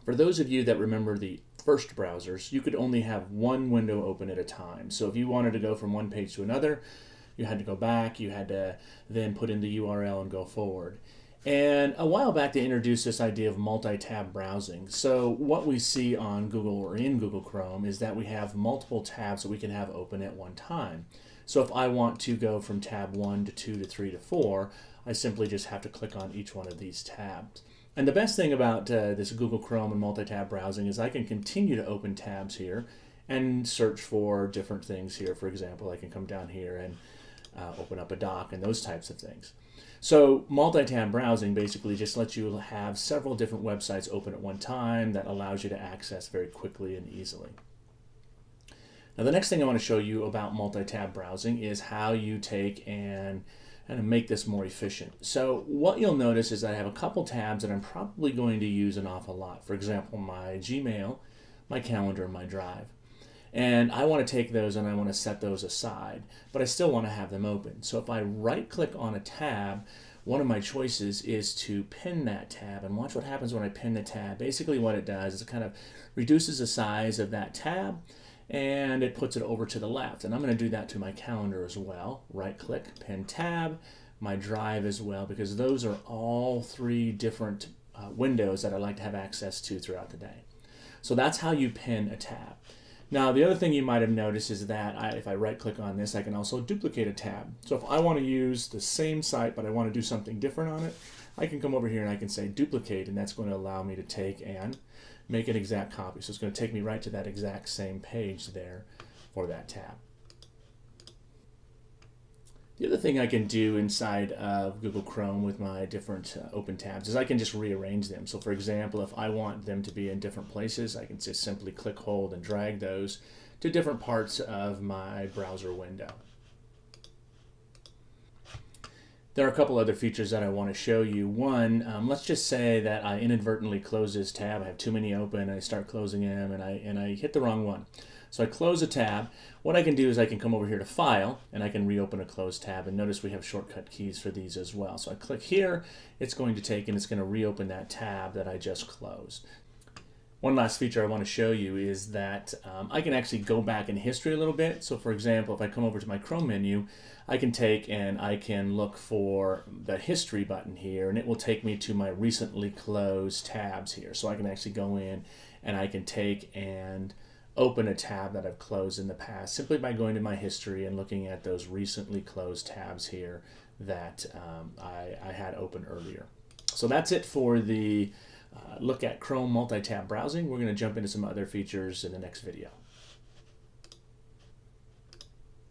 For those of you that remember the first browsers, you could only have one window open at a time. So if you wanted to go from one page to another, you had to go back, you had to then put in the URL and go forward. And a while back, they introduced this idea of multi-tab browsing. So what we see on Google or in Google Chrome is that we have multiple tabs that we can have open at one time. So if I want to go from tab 1 to 2 to 3 to 4, I simply just have to click on each one of these tabs. And the best thing about this Google Chrome and multi-tab browsing is I can continue to open tabs here and search for different things here. For example, I can come down here and open up a doc and those types of things. So multi-tab browsing basically just lets you have several different websites open at one time that allows you to access very quickly and easily. Now the next thing I want to show you about multi-tab browsing is how you take and make this more efficient. So what you'll notice is that I have a couple tabs that I'm probably going to use an awful lot. For example, my Gmail, my calendar, and my Drive. And I want to take those and I want to set those aside, but I still want to have them open. So if I right click on a tab, one of my choices is to pin that tab, and watch what happens when I pin the tab. Basically what it does is it kind of reduces the size of that tab and it puts it over to the left. And I'm going to do that to my calendar as well. Right click, pin tab, my Drive as well, because those are all three different windows that I like to have access to throughout the day. So that's how you pin a tab. Now, the other thing you might have noticed is that if I right-click on this, I can also duplicate a tab. So if I want to use the same site, but I want to do something different on it, I can come over here and I can say duplicate, and that's going to allow me to take and make an exact copy. So it's going to take me right to that exact same page there for that tab. The other thing I can do inside of Google Chrome with my different open tabs is I can just rearrange them. So for example, if I want them to be in different places, I can just simply click, hold, and drag those to different parts of my browser window. There are a couple other features that I want to show you. One, let's just say that I inadvertently close this tab. I have too many open, and I start closing them, and I hit the wrong one. So I close a tab. What I can do is I can come over here to File, and I can reopen a closed tab. And notice we have shortcut keys for these as well. So I click here, it's going to take and it's going to reopen that tab that I just closed. One last feature I want to show you is that I can actually go back in history a little bit. So for example, if I come over to my Chrome menu, I can take and I can look for the history button here, and it will take me to my recently closed tabs here. So I can actually go in and I can take and open a tab that I've closed in the past simply by going to my history and looking at those recently closed tabs here that I had open earlier. So that's it for the look at Chrome multi-tab browsing. We're going to jump into some other features in the next video.